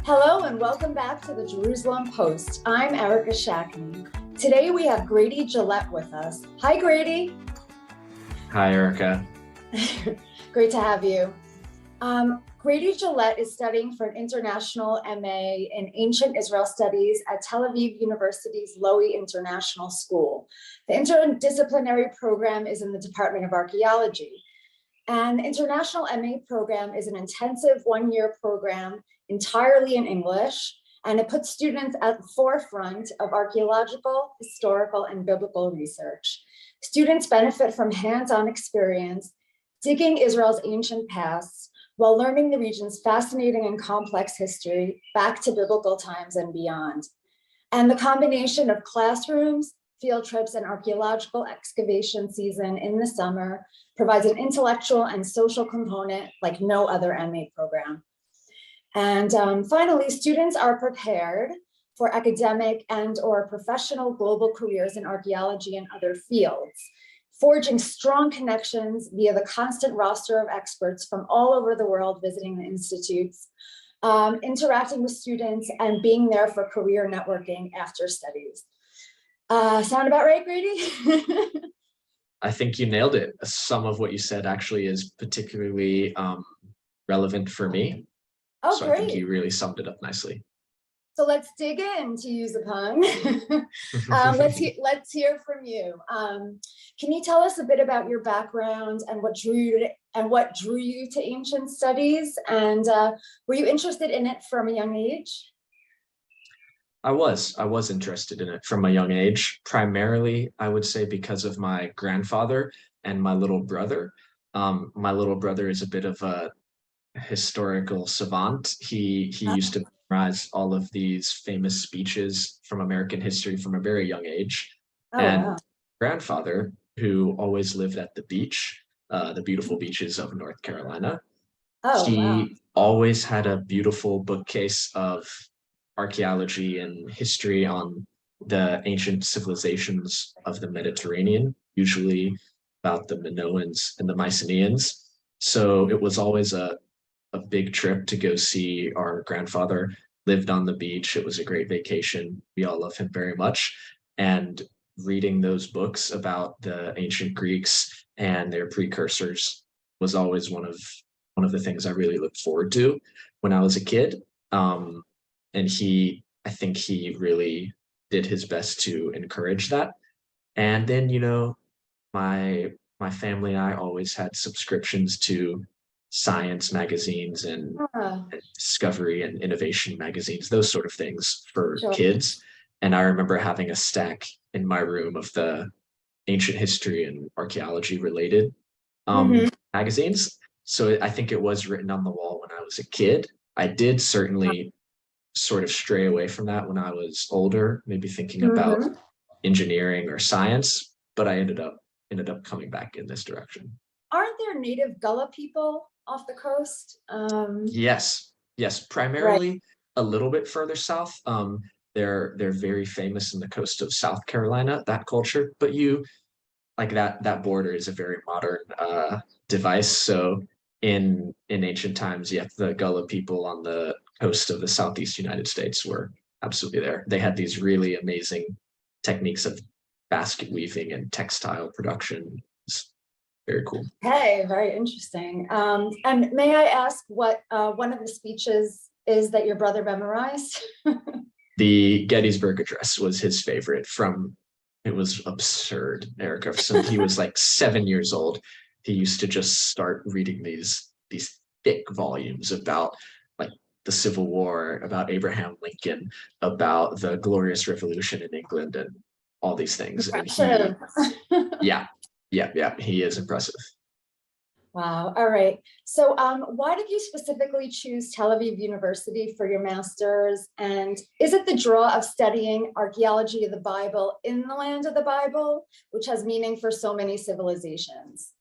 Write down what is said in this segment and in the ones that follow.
Hello and welcome back to the Jerusalem Post. I'm Erica Schachne. Today we have Grady Gillett with us. Hi, Grady. Hi, Erica. Great to have you. Grady Gillett is studying for an international MA in Ancient Israel Studies at Tel Aviv University's Lowy International School. The interdisciplinary program is in the Department of Archaeology. An international MA program is an intensive one-year program entirely in English, and it puts students at the forefront of archaeological, historical, and biblical research. Students benefit from hands-on experience digging Israel's ancient past while learning the region's fascinating and complex history back to biblical times and beyond. And the combination of classrooms, field trips, and archaeological excavation season in the summer provides an intellectual and social component like no other MA program. And finally, students are prepared for academic and/or professional global careers in archaeology and other fields, forging strong connections via the constant roster of experts from all over the world visiting the institutes, interacting with students, and being there for career networking after studies. Sound about right, Grady? I think you nailed it. Some of what you said actually is particularly relevant for me. Oh, so great. I think you really summed it up nicely. So let's dig in, to use a pun. Let's hear from you. Can you tell us a bit about your background and what drew you to ancient studies? And were you interested in it from a young age? I was interested in it from a young age, primarily, I would say, because of my grandfather and my little brother. My little brother is a bit of a historical savant. He used to memorize all of these famous speeches from American history from a very young age. And Wow. grandfather, who always lived at the beach, the beautiful beaches of North Carolina, Oh, wow. he always had a beautiful bookcase of archaeology and history on the ancient civilizations of the Mediterranean, usually about the Minoans and the Mycenaeans. So it was always a big trip to go see our grandfather. Lived on the beach. It was a great vacation. We all love him very much. And reading those books about the ancient Greeks and their precursors was always one of the things I really looked forward to when I was a kid. And I think he really did his best to encourage that. And then, my family and I always had subscriptions to science magazines and Ah, discovery and innovation magazines, those sort of things for sure. kids. And I remember having a stack in my room of the ancient history and archaeology related Mm-hmm. magazines. So I think it was written on the wall when I was a kid. I did certainly sort of stray away from that when I was older, maybe thinking about Mm-hmm. engineering or science, but I ended up coming back in this direction. Aren't there native Gullah people off the coast? Yes, Right. primarily a little bit further south. They're very famous in the coast of South Carolina, that culture, but you like that border is a very modern device. So in ancient times, yeah, the Gullah people on the coast of the southeast United States were absolutely there. They had these really amazing techniques of basket weaving and textile production. It's very cool. Hey, very interesting. And may I ask what one of the speeches is that your brother memorized? The Gettysburg Address was his favorite from, it was absurd, Erica. Since he was like 7 years old, he used to just start reading these thick volumes about like the Civil War, about Abraham Lincoln, about the Glorious Revolution in England, and all these things. And Sure. yeah, yeah, he is impressive. Wow. All right. So why did you specifically choose Tel Aviv University for your master's? And is it the draw of studying archaeology of the Bible in the land of the Bible, which has meaning for so many civilizations?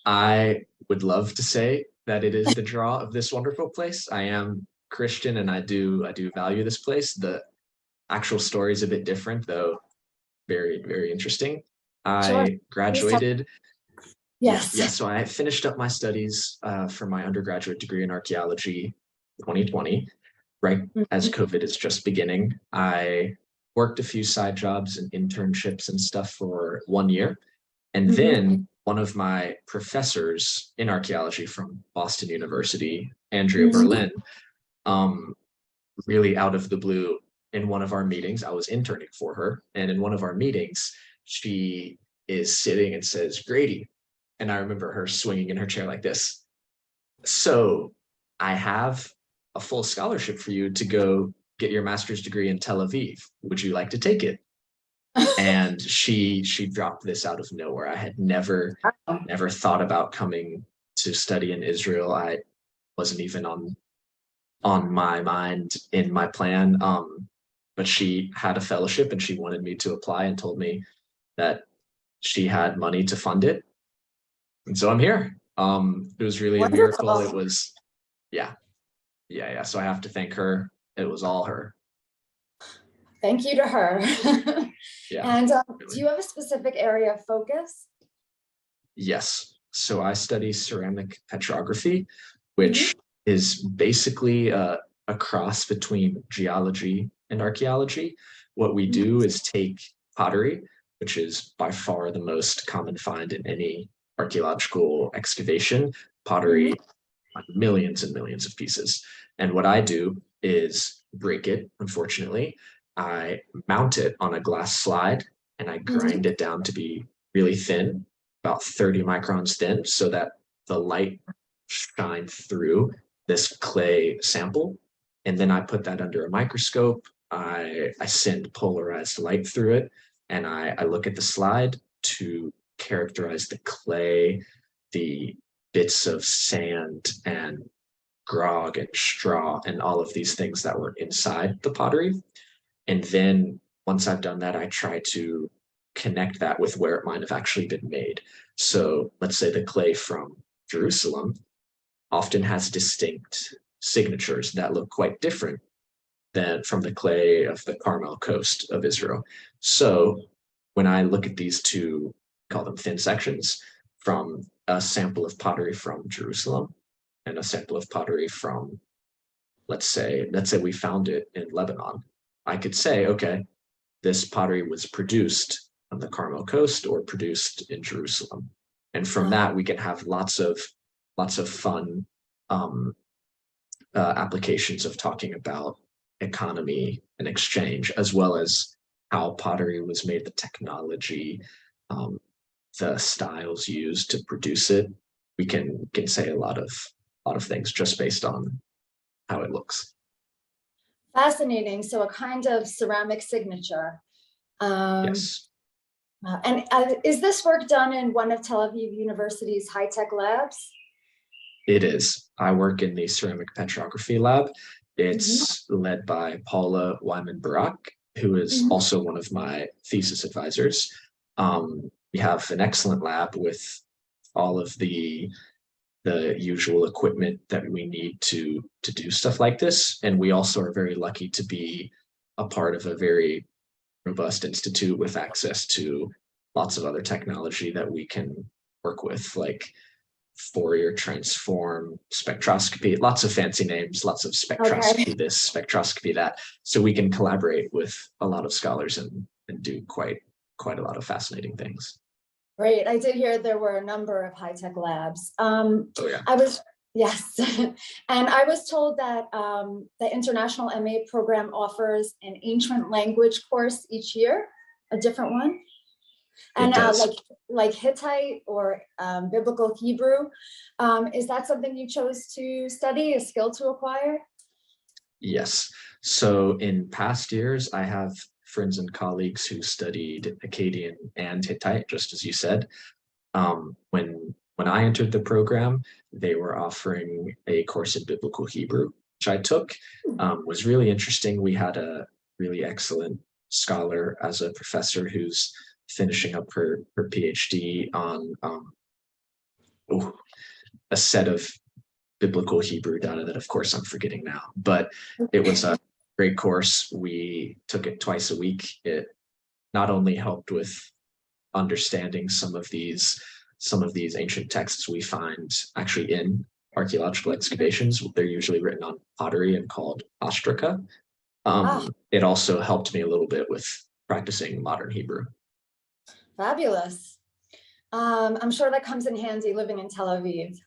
I would love to say that it is the draw of this wonderful place. I am Christian and I do value this place. The actual story is a bit different, though very, very interesting. Sure. I Please tell- graduated. Yeah, Yes. yeah. So I finished up my studies for my undergraduate degree in archaeology 2020, right as COVID is just beginning. I worked a few side jobs and internships and stuff for 1 year. And then one of my professors in archaeology from Boston University, Andrea Berlin, really out of the blue, in one of our meetings, I was interning for her. And in one of our meetings, she is sitting and says, Grady. And I remember her swinging in her chair like this. So I have a full scholarship for you to go get your master's degree in Tel Aviv. Would you like to take it? And she dropped this out of nowhere. I had never thought about coming to study in Israel. I wasn't even on my mind in my plan. But she had a fellowship and she wanted me to apply and told me that she had money to fund it. And so I'm here. It was really a miracle. It was, yeah. So I have to thank her. It was all her. Thank you to her. Yeah. And really. Do you have a specific area of focus? Yes. So I study ceramic petrography, which is basically a cross between geology and archaeology. What we do is take pottery, which is by far the most common find in any archaeological excavation, pottery, millions and millions of pieces. And what I do is break it, unfortunately. I mount it on a glass slide and I grind it down to be really thin, about 30 microns thin, so that the light shines through this clay sample. And then I put that under a microscope. I send polarized light through it, and I look at the slide to characterize the clay, the bits of sand and grog and straw and all of these things that were inside the pottery. And then once I've done that, I try to connect that with where it might have actually been made. So let's say the clay from Jerusalem often has distinct signatures that look quite different than from the clay of the Carmel coast of Israel. So when I look at these two, call them thin sections, from a sample of pottery from Jerusalem and a sample of pottery from, let's say we found it in Lebanon, I could say, okay, this pottery was produced on the Carmel coast or produced in Jerusalem. And from that, we can have lots of fun applications of talking about economy and exchange, as well as how pottery was made, the technology, the styles used to produce it. We can say a lot of things just based on how it looks. Fascinating. So a kind of ceramic signature. Yes. And is this work done in one of Tel Aviv University's high-tech labs? It is. I work in the ceramic petrography lab. It's led by Paula Wyman-Barak, who is also one of my thesis advisors. We have an excellent lab with all of the usual equipment that we need to do stuff like this. And we also are very lucky to be a part of a very robust institute with access to lots of other technology that we can work with, like Fourier transform, spectroscopy, lots of fancy names, lots of spectroscopy this, spectroscopy that. So we can collaborate with a lot of scholars and do quite a lot of fascinating things. Great. I did hear there were a number of high-tech labs. Oh yeah. Yes. And I was told that the International MA program offers an ancient language course each year, a different one. And like Hittite or Biblical Hebrew. Is that something you chose to study, a skill to acquire? Yes. So in past years, I have friends and colleagues who studied Akkadian and Hittite, just as you said. When I entered the program, they were offering a course in Biblical Hebrew, which I took. Was really interesting. We had a really excellent scholar as a professor who's finishing up her PhD on a set of Biblical Hebrew data that, of course, I'm forgetting now. But it was a great course. We took it twice a week. It not only helped with understanding some of these ancient texts we find actually in archaeological excavations. They're usually written on pottery and called ostraca. Ah, It also helped me a little bit with practicing modern Hebrew. fabulous. I'm sure that comes in handy living in Tel Aviv.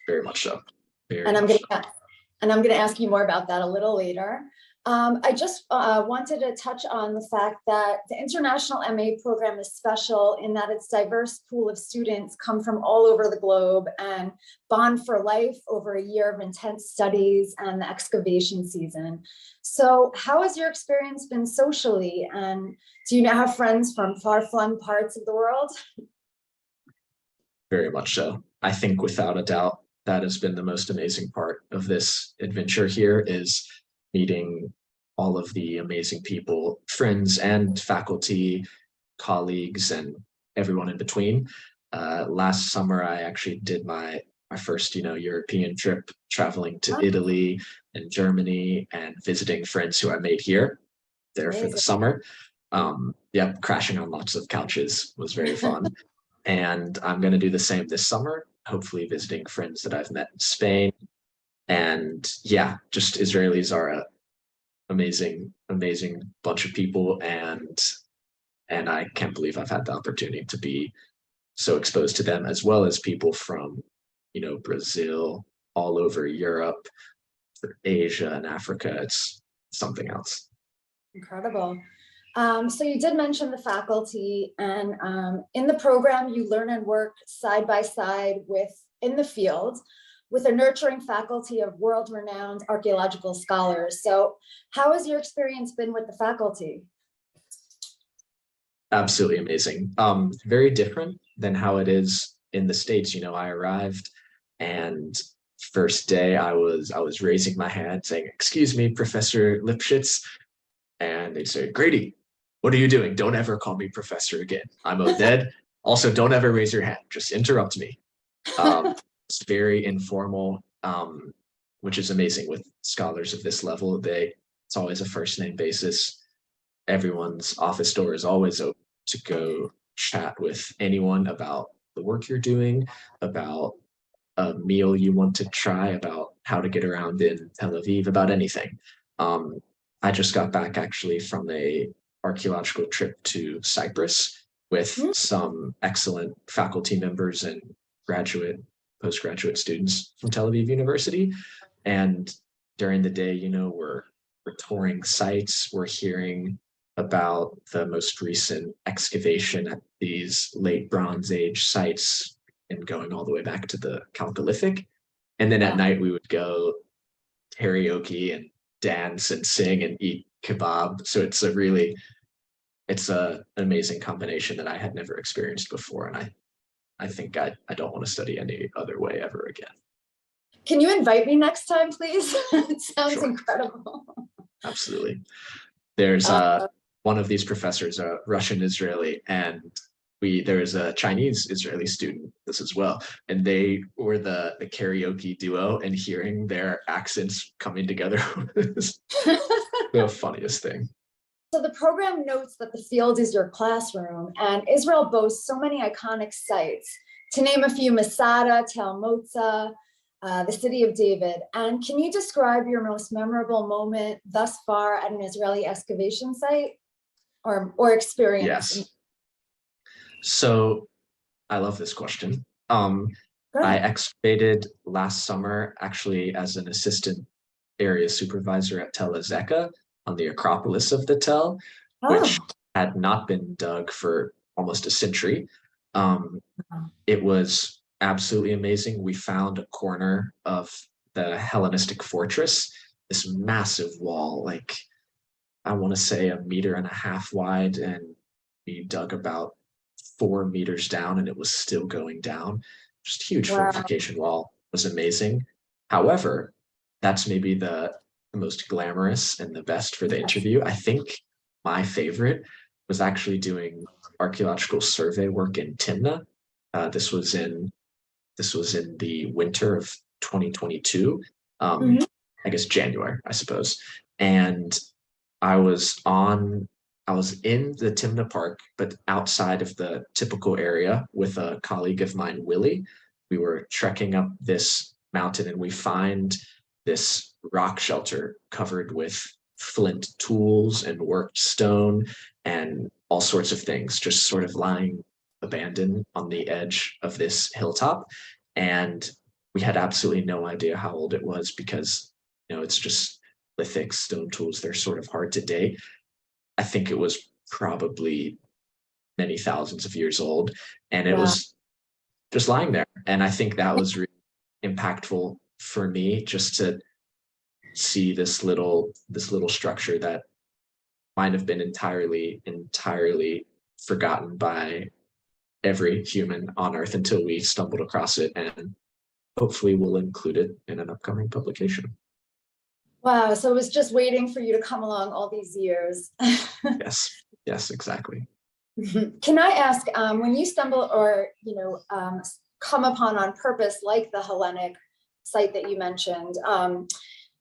Very much so. Very And I'm much going so. to ask you more about that a little later. I just wanted to touch on the fact that the International MA program is special in that its diverse pool of students come from all over the globe and bond for life over a year of intense studies and the excavation season. So how has your experience been socially? And do you now have friends from far-flung parts of the world? Very much so. I think without a doubt, that has been the most amazing part of this adventure here is meeting all of the amazing people, friends and faculty, colleagues, and everyone in between. Last summer, I actually did my first, European trip, traveling to Italy and Germany and visiting friends who I made here there for the summer. Yep, crashing on lots of couches was very fun. And I'm going to do the same this summer, hopefully visiting friends that I've met in Spain. And yeah, just Israelis are a amazing, amazing bunch of people. And I can't believe I've had the opportunity to be so exposed to them, as well as people from, Brazil, all over Europe, Asia and Africa. It's something else. Incredible. So you did mention the faculty, and in the program, you learn and work side by side in the field with a nurturing faculty of world-renowned archaeological scholars. So how has your experience been with the faculty? Absolutely amazing. Very different than how it is in the States. I arrived and first day I was raising my hand saying, "Excuse me, Professor Lipschitz." And they'd say, "Grady, what are you doing? Don't ever call me professor again. I'm Oded. Also, don't ever raise your hand. Just interrupt me." It's very informal, which is amazing with scholars of this level. It's always a first name basis. Everyone's office door is always open to go chat with anyone about the work you're doing, about a meal you want to try, about how to get around in Tel Aviv, about anything. I just got back actually from a archaeological trip to Cyprus with some excellent faculty members and postgraduate students from Tel Aviv University. And during the day, we're touring sites, we're hearing about the most recent excavation at these late Bronze Age sites and going all the way back to the Chalcolithic. And then at night we would go karaoke and dance and sing and eat kebab. So it's an amazing combination that I had never experienced before. And I think I don't want to study any other way ever again. Can you invite me next time, please? It sounds Sure. incredible. Absolutely. There's one of these professors, a Russian Israeli, and there was a Chinese Israeli student this as well, and they were the karaoke duo, and hearing their accents coming together was the funniest thing. So the program notes that the field is your classroom, and Israel boasts so many iconic sites. To name a few, Masada, Tel Motza, the city of David. And can you describe your most memorable moment thus far at an Israeli excavation site or experience? Yes. So I love this question. I excavated last summer actually as an assistant area supervisor at Tel Azeka on the Acropolis of the Tel, which had not been dug for almost a century. It was absolutely amazing. We found a corner of the Hellenistic fortress, this massive wall, like I want to say 1.5 meters wide, and we dug about 4 meters down and it was still going down. Just huge fortification wall. It was amazing. However, that's maybe the most glamorous and the best for the interview. I think my favorite was actually doing archaeological survey work in Timna. This was in the winter of 2022. I guess January, I suppose. And I was in the Timna Park, but outside of the typical area with a colleague of mine, Willie. We were trekking up this mountain and we find this rock shelter covered with flint tools and worked stone and all sorts of things just sort of lying abandoned on the edge of this hilltop. And we had absolutely no idea how old it was because, it's just lithic stone tools. They're sort of hard to date. I think it was probably many thousands of years old, and it was just lying there. And I think that was really impactful for me, just to see this little structure that might have been entirely forgotten by every human on Earth until we stumbled across it, and hopefully we'll include it in an upcoming publication. Wow, so it was just waiting for you to come along all these years. Yes, exactly. Can I ask, when you stumble or come upon on purpose, like the Hellenic site that you mentioned,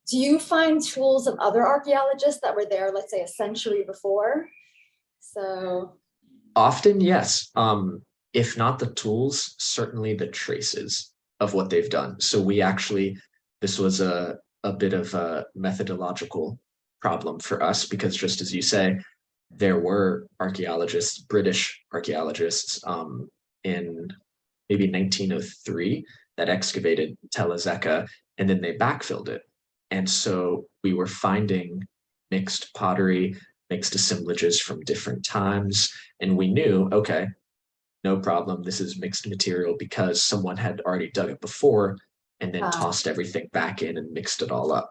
do you find tools of other archaeologists that were there, let's say, a century before? So often, yes. If not the tools, certainly the traces of what they've done. So this was a bit of a methodological problem for us, because just as you say, there were archaeologists, British archaeologists, in maybe 1903 that excavated Tel Aviv, and then they backfilled it. And so we were finding mixed pottery, mixed assemblages from different times, and we knew, okay, no problem, this is mixed material because someone had already dug it before and then tossed everything back in and mixed it all up.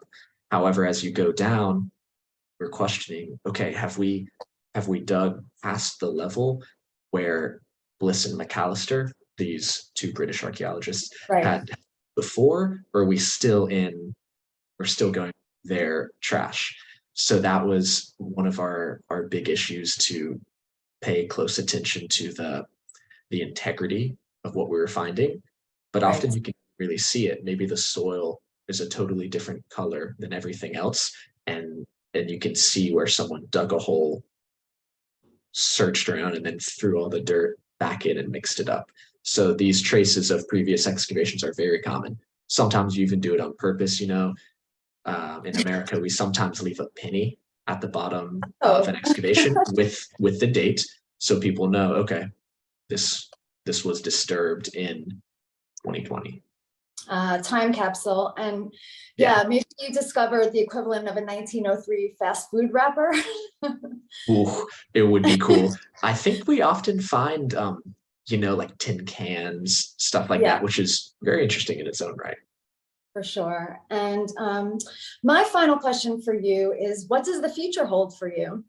However, as you go down, we're questioning, okay, have we dug past the level where Bliss and McAllister, these two British archaeologists, had before, or are we still going their trash? So that was one of our big issues, to pay close attention to the integrity of what we were finding. But often you can really see it. Maybe the soil is a totally different color than everything else, and you can see where someone dug a hole, searched around, and then threw all the dirt back in and mixed it up. So these traces of previous excavations are very common. Sometimes you even do it on purpose. In America, we sometimes leave a penny at the bottom of an excavation with the date, so people know, okay, this was disturbed in 2020. Time capsule. And maybe you discovered the equivalent of a 1903 fast food wrapper. Ooh, it would be cool. I think we often find like tin cans, stuff like that, which is very interesting in its own right. For sure. And my final question for you is, what does the future hold for you?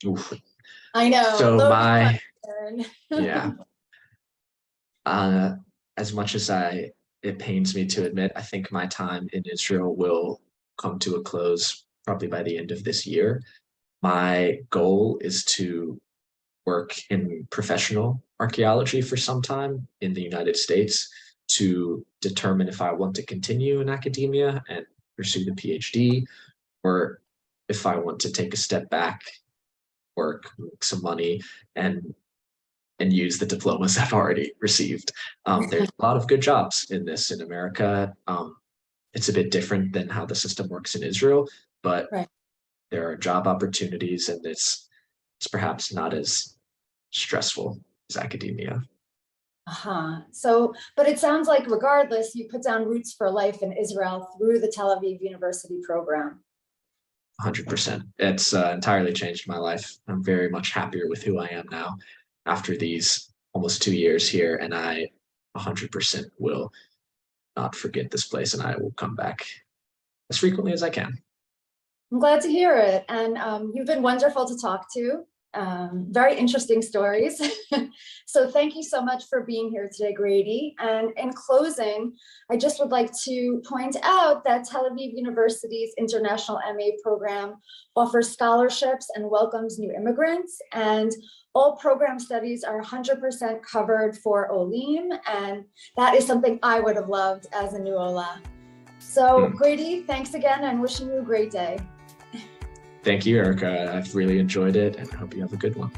Oof. I know. So as much as it pains me to admit, I think my time in Israel will come to a close probably by the end of this year. My goal is to work in professional archaeology for some time in the United States, to determine if I want to continue in academia and pursue the PhD, or if I want to take a step back, work, make some money, and use the diplomas I've already received. There's a lot of good jobs in America. It's a bit different than how the system works in Israel, but there are job opportunities, and it's perhaps not as stressful as academia. So, but it sounds like regardless, you put down roots for life in Israel through the Tel Aviv University program. 100%. It's entirely changed my life. I'm very much happier with who I am now after these almost 2 years here, and I 100% will not forget this place, and I will come back as frequently as I can. I'm glad to hear it. And you've been wonderful to talk to. Very interesting stories. So thank you so much for being here today, Grady. And in closing, I just would like to point out that Tel Aviv University's International MA program offers scholarships and welcomes new immigrants. And all program studies are 100% covered for Olim. And that is something I would have loved as a new Ola. So Grady, thanks again, and wishing you a great day. Thank you, Erica. I've really enjoyed it, and I hope you have a good one.